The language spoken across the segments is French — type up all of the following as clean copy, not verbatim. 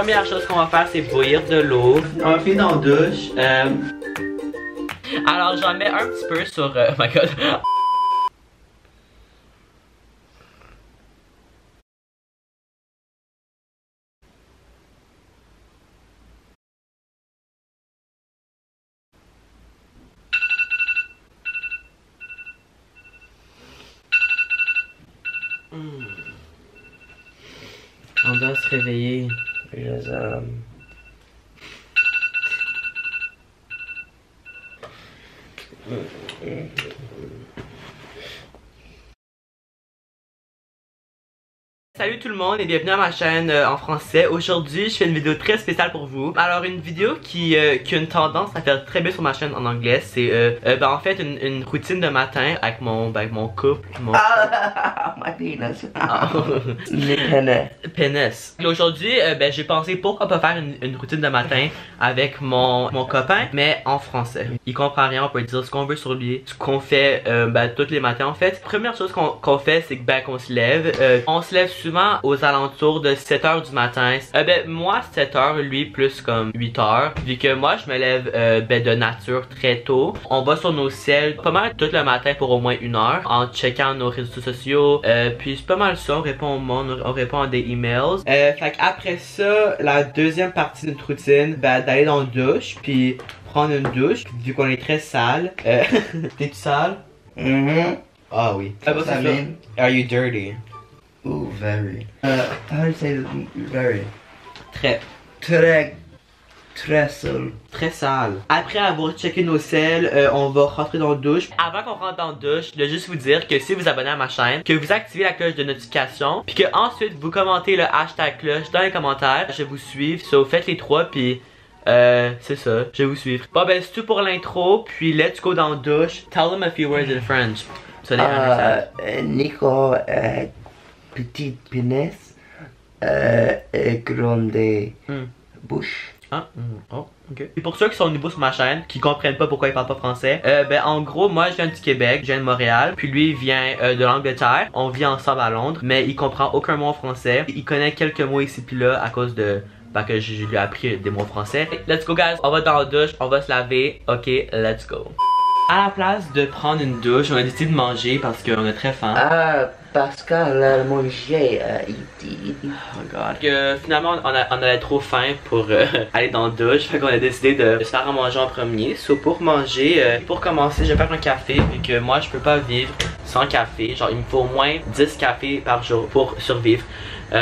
Première chose qu'on va faire, c'est bouillir de l'eau. On va finir dans la douche. Alors j'en mets un petit peu sur... oh my god. On doit se réveiller. Salut tout le monde et bienvenue à ma chaîne en français. Aujourd'hui, je fais une vidéo très spéciale pour vous. Alors, une vidéo qui a une tendance à faire très bien sur ma chaîne en anglais. C'est en fait une routine de matin avec mon couple. My penis. Le pénis. Aujourd'hui, j'ai pensé pourquoi pas faire une routine de matin avec mon copain, mais en français. Il comprend rien, on peut dire ce qu'on veut sur lui, ce qu'on fait tous les matins en fait. Première chose qu'on fait, c'est que qu'on se lève. On se lève souvent aux alentours de 7h du matin. Moi 7h, lui plus comme 8h. Vu que moi je me lève de nature très tôt. On va sur nos celles pas mal tout le matin pour au moins 1 heure en checkant nos réseaux sociaux. Puis c'est pas mal ça, on répond au monde, on répond à des emails. Fait qu'après ça, la deuxième partie de notre routine, d'aller dans la douche puis prendre une douche vu qu'on est très sale. T'es-tu sale? Ah oui. Are you dirty? Ooh, very. How do you say very? Très sale. Très sale. Après avoir checké nos selles, on va rentrer dans la douche. Avant qu'on rentre dans la douche, je voulais juste vous dire que si vous abonnez à ma chaîne, que vous activez la cloche de notification, puis que ensuite vous commentez le hashtag cloche dans les commentaires, je vais vous suivre. So faites les trois, puis c'est ça, je vais vous suivre. Bon c'est tout pour l'intro, puis let's go dans la douche. Tell them a few words in French. So they understand. Nico, petite pénis, grande bouche. Oh, ok. Et pour ceux qui sont nouveaux sur ma chaîne, qui comprennent pas pourquoi il parle pas français, en gros, moi je viens du Québec, je viens de Montréal, puis lui il vient de l'Angleterre. On vit ensemble à Londres, mais il comprend aucun mot en français. Il connaît quelques mots ici puis là à cause de que je lui ai appris des mots français. Let's go guys, on va dans la douche, on va se laver. Ok, let's go. À la place de prendre une douche, on a décidé de manger parce qu'on a très faim. Pascal a mangé, Oh god. Finalement on avait trop faim pour aller dans la douche. Fait qu'on a décidé de se faire à manger en premier. So pour manger, pour commencer, je vais faire un café vu que moi je peux pas vivre sans café. Genre il me faut au moins 10 cafés par jour pour survivre. Oh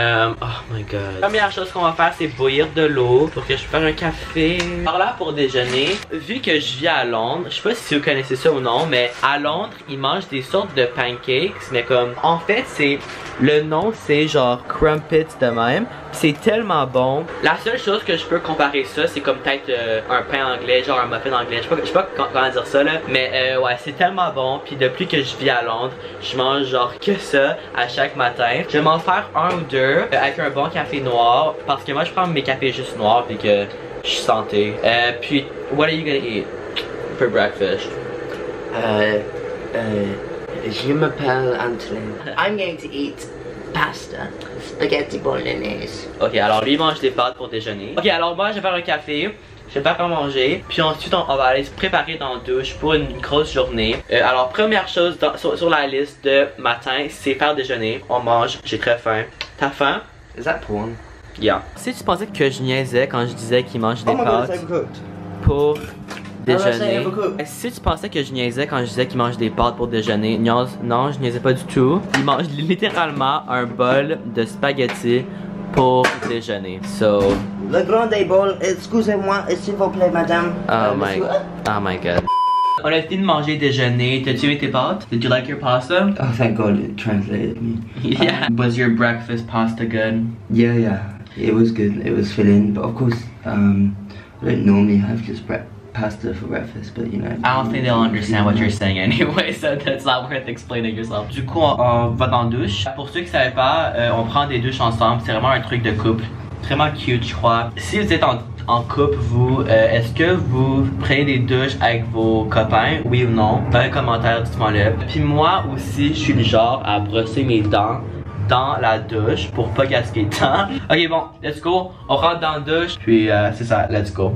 my god. Première chose qu'on va faire, c'est bouillir de l'eau pour que je fasse un café. Alors là pour déjeuner, vu que je vis à Londres, je sais pas si vous connaissez ça ou non, mais à Londres ils mangent des sortes de pancakes, mais comme en fait c'est le nom c'est genre crumpets de même. C'est tellement bon. La seule chose que je peux comparer ça, c'est comme peut-être un pain anglais, genre un muffin anglais. Je sais pas comment dire ça là, mais ouais c'est tellement bon. Puis depuis que je vis à Londres, je mange genre que ça à chaque matin. Je vais m'en faire un ou deux avec un bon café noir, parce que moi je prends mes cafés juste noirs puis que je suis santé. Puis what are you gonna eat for breakfast? Je m'appelle Antoine. I'm going to eat pasta, spaghetti bolognese. Ok, alors lui il mange des pâtes pour déjeuner. Ok, alors moi je vais faire un café, je vais faire à manger, puis ensuite on va aller se préparer dans la douche pour une grosse journée. Alors première chose sur la liste de matin, c'est faire déjeuner. On mange, j'ai très faim. T'as faim? Is that porn? Yeah. Si tu pensais que je niaisais quand je disais qu'il mange des pâtes pour déjeuner. Si tu pensais que je niaisais quand je disais qu'il mange des pâtes pour déjeuner, non, je niaisais pas du tout. Il mange littéralement un bol de spaghetti pour déjeuner. So. Le grand bol, excusez-moi, s'il vous plaît, madame. Oh my god. On a fini de manger déjeuner. T'as-tu aimé tes pâtes? Did you like your pasta? Oh, thank God it translated me. Yeah. Was your breakfast pasta good? Yeah. It was good. It was filling, but of course, I don't normally have just pasta for breakfast, but you know. I don't think they'll understand what you're saying anyway, so that's not worth explaining yourself. Du coup, on va dans la douche. Pour ceux qui savaient pas, on prend des douches ensemble. C'est vraiment un truc de couple. Vraiment cute, je crois. Si vous êtes en couple, vous, est-ce que vous prenez des douches avec vos copains, oui ou non? Dans les commentaires, dites-moi le. Puis moi aussi, je suis le genre à brosser mes dents dans la douche pour pas gaspiller de temps. Ok, bon, let's go. On rentre dans la douche, puis c'est ça, let's go.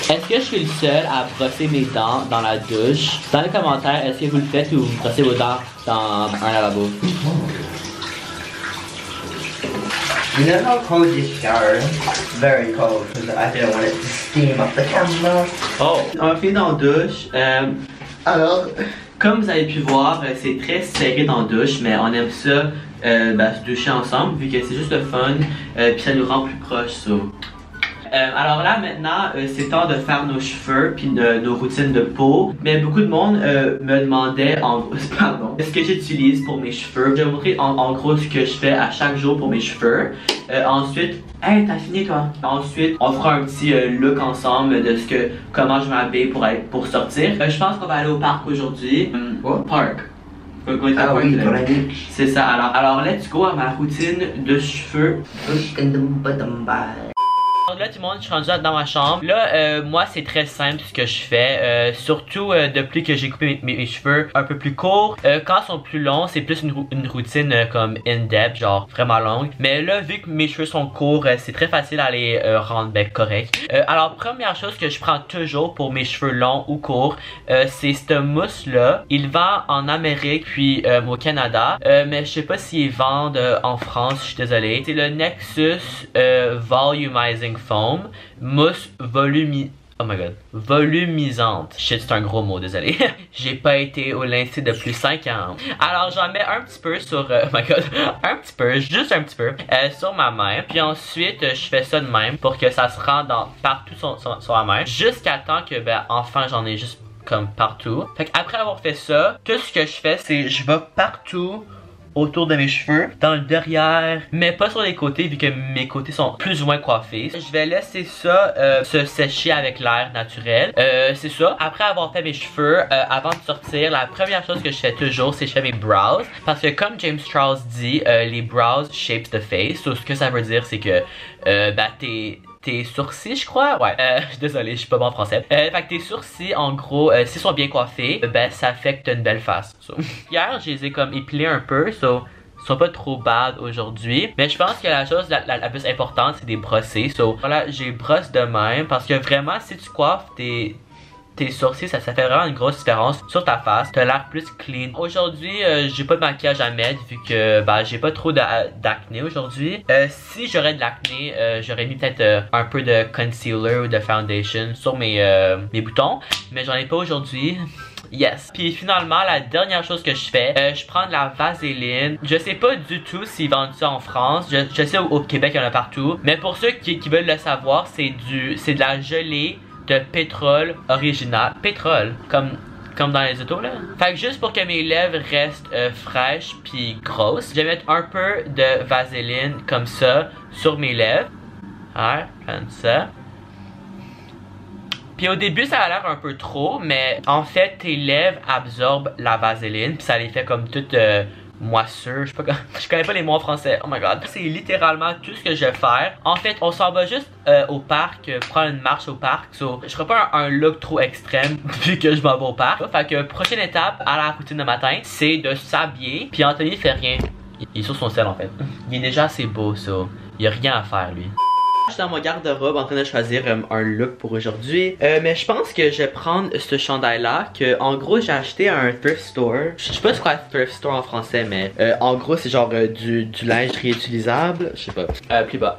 Est-ce que je suis le seul à brosser mes dents dans la douche? Dans les commentaires, est-ce que vous le faites ou vous brossez vos dents dans un lavabo? You know how cold you shower? It's very cold because I didn't want it to steam up the camera. Oh! On va finir dans la douche. Alors, comme vous avez pu voir, c'est très serré dans la douche, mais on aime ça se doucher ensemble vu que c'est juste le fun, puis ça nous rend plus proches. So. Alors là maintenant c'est temps de faire nos cheveux puis nos routines de peau. Mais beaucoup de monde me demandait ce que j'utilise pour mes cheveux. Je vais vous montrer en gros ce que je fais à chaque jour pour mes cheveux. Ensuite, hey, t'as fini toi? Ensuite, on fera un petit look ensemble de comment je m'habille pour sortir. Je pense qu'on va aller au parc aujourd'hui. Parc. Ah oui, dans la beach. C'est ça. Alors let's go à ma routine de cheveux. Alors là tout le monde, je suis rendu dans ma chambre. Là moi c'est très simple ce que je fais. Surtout depuis que j'ai coupé mes cheveux un peu plus courts. Quand ils sont plus longs, c'est plus une routine comme in-depth, genre vraiment longue. Mais là vu que mes cheveux sont courts, c'est très facile à les rendre correct. Alors première chose que je prends toujours pour mes cheveux longs ou courts, c'est cette mousse là. Il vend en Amérique puis au Canada. Mais je sais pas s'ils vendent en France, je suis désolé. C'est le Nexus Volumizing Foam, mousse volumisante. Shit, c'est un gros mot, désolé. J'ai pas été au lycée depuis 5 ans. Alors j'en mets un petit peu sur, juste un petit peu, sur ma main. Puis ensuite, je fais ça de même pour que ça se rende partout sur la main. Jusqu'à temps que, enfin, j'en ai juste comme partout. Fait qu'après avoir fait ça, tout ce que je fais, c'est je vais partout autour de mes cheveux, dans le derrière, mais pas sur les côtés vu que mes côtés sont plus ou moins coiffés. Je vais laisser ça se sécher avec l'air naturel. C'est ça. Après avoir fait mes cheveux, avant de sortir, la première chose que je fais toujours, c'est je fais mes brows. Parce que comme James Charles dit, les brows shapes the face. So, ce que ça veut dire, c'est que tes sourcils, je crois. Ouais, désolé, je suis pas bon en français. Fait que tes sourcils, en gros, s'ils sont bien coiffés, ça fait que t'as une belle face. So. Hier, je les ai comme épilés un peu, so ils sont pas trop bad aujourd'hui. Mais je pense que la chose la plus importante, c'est de les brosser. So, voilà, j'ai brosse de même parce que vraiment, si tu coiffes tes sourcils, ça fait vraiment une grosse différence sur ta face. T'as l'air plus clean. Aujourd'hui, j'ai pas de maquillage à mettre vu que j'ai pas trop d'acné aujourd'hui. Si j'aurais de l'acné, j'aurais mis peut-être un peu de concealer ou de foundation sur mes boutons. Mais j'en ai pas aujourd'hui. Yes. Puis finalement, la dernière chose que je fais, je prends de la vaseline. Je sais pas du tout s'ils vendent ça en France. Je sais au Québec, il y en a partout. Mais pour ceux qui veulent le savoir, c'est de la gelée de pétrole original. Pétrole, comme dans les autos là. Fait que juste pour que mes lèvres restent fraîches puis grosses, je vais mettre un peu de vaseline comme ça sur mes lèvres. Ouais, comme ça. Puis au début ça a l'air un peu trop, mais en fait tes lèvres absorbent la vaseline puis ça les fait comme toute moisseux, je connais pas les mots en français, oh my god. C'est littéralement tout ce que je vais faire. En fait, on s'en va juste au parc, prendre une marche au parc. So, je ferai pas un look trop extrême vu que je m'en vais au parc. Fait que prochaine étape à la routine de matin, c'est de s'habiller. Puis Anthony fait rien. Il est sur son sel en fait. Il est déjà assez beau, so il y a rien à faire lui. Je suis dans mon garde-robe en train de choisir un look pour aujourd'hui. Mais je pense que je vais prendre ce chandail là que en gros j'ai acheté à un thrift store. Je sais pas c'est quoi thrift store en français mais en gros c'est genre du linge réutilisable. Je sais pas. Plus bas.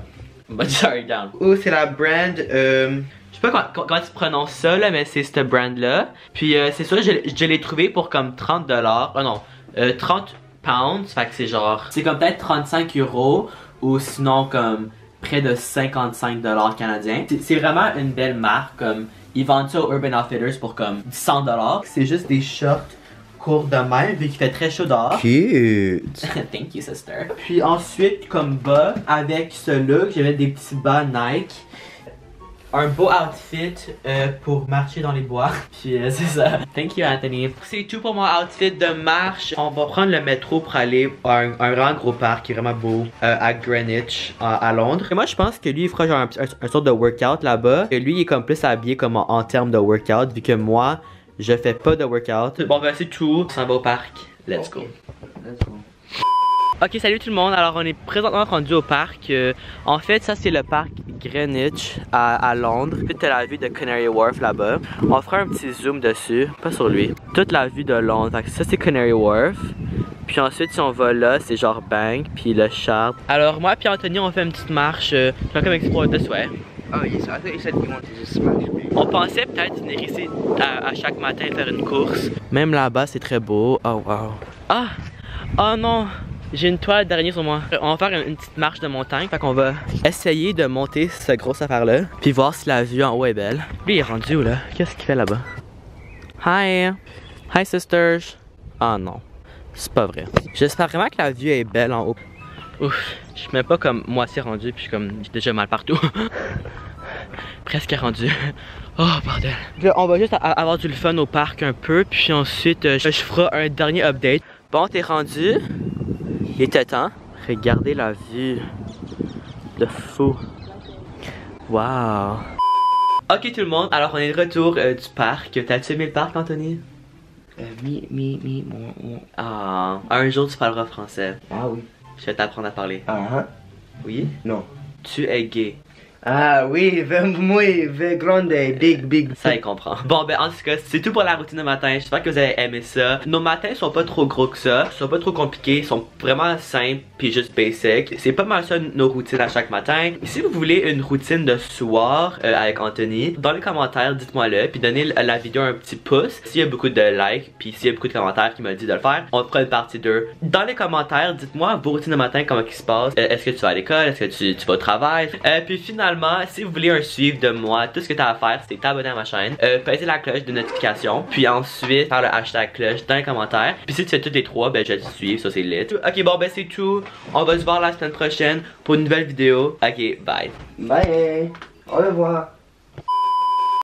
Sorry down. Oh c'est la brand je sais pas comment tu prononces ça là mais c'est cette brand là. Puis c'est ça je l'ai trouvé pour comme 30 $. Oh non 30 pounds. Fait que c'est genre c'est comme peut-être 35 € ou sinon comme près de 55 $ canadiens. C'est vraiment une belle marque. Comme, ils vendent ça au Urban Outfitters pour comme 100 $. C'est juste des shorts courts de même vu qu'il fait très chaud dehors. Cute. Thank you sister. Puis ensuite comme bas avec ce look, j'ai mis des petits bas Nike. Un beau outfit pour marcher dans les bois. Puis c'est ça. Thank you Anthony. C'est tout pour mon outfit de marche. On va prendre le métro pour aller à un grand gros parc qui est vraiment beau à Greenwich à Londres. Et moi je pense que lui il fera genre un sorte de workout là-bas. Et lui il est comme plus habillé comme en termes de workout vu que moi je fais pas de workout. Bon ben c'est tout. On s'en va au parc. Let's go. Let's go. Ok, salut tout le monde. Alors, on est présentement rendu au parc. En fait, ça c'est le parc Greenwich à Londres. Puis t'as la vue de Canary Wharf là-bas. On fera un petit zoom dessus, pas sur lui. Toute la vue de Londres. Fait que ça c'est Canary Wharf. Puis ensuite, si on va là, c'est genre Bank, puis le Shard. Alors, moi puis Anthony, on fait une petite marche. Comme explore this way. Oh yes, I thought you said you wanted to just smash me. On pensait peut-être venir ici à chaque matin faire une course. Même là-bas, c'est très beau. Oh wow. Ah! Oh non! J'ai une toile d'araignée sur moi. On va faire une petite marche de montagne. Fait qu'on va essayer de monter cette grosse affaire-là. Puis voir si la vue en haut est belle. Lui, il est rendu où là? Qu'est-ce qu'il fait là-bas? Hi! Hi sisters! Ah non. C'est pas vrai. J'espère vraiment que la vue est belle en haut. Ouf. Je suis même pas comme moitié rendu. Puis je suis comme déjà mal partout. Presque rendu. Oh bordel. On va juste avoir du fun au parc un peu. Puis ensuite, je ferai un dernier update. Bon, t'es rendu. Il était temps. Regardez la vue. De fou. Wow. Ok tout le monde, alors on est de retour du parc. T'as-tu aimé le parc, Anthony? Ah, un jour tu parleras français. Ah oui. Je vais t'apprendre à parler. Oui? Non. Tu es gay. Ah oui, muy grande, big. Ça, il comprend. Bon, ben, en tout cas, c'est tout pour la routine de matin. J'espère que vous avez aimé ça. Nos matins sont pas trop gros que ça. Ils sont pas trop compliqués. Ils sont vraiment simples puis juste basic. C'est pas mal ça nos routines à chaque matin. Si vous voulez une routine de soir avec Anthony, dans les commentaires, dites-moi-le. Puis donnez la vidéo un petit pouce. S'il y a beaucoup de likes, puis s'il y a beaucoup de commentaires qui me disent de le faire, on fera une partie 2. Dans les commentaires, dites-moi vos routines de matin, comment ils se passent. Est-ce que tu vas à l'école? Est-ce que tu vas au travail? Puis finalement, si vous voulez un suivi de moi, tout ce que tu as à faire, c'est t'abonner à ma chaîne, peser la cloche de notification, puis ensuite faire le hashtag cloche dans les commentaires. Puis si tu fais toutes les trois, ben je vais te suivre, ça c'est lit. Ok, bon ben c'est tout. On va se voir la semaine prochaine pour une nouvelle vidéo. Ok, bye. Bye. Au revoir.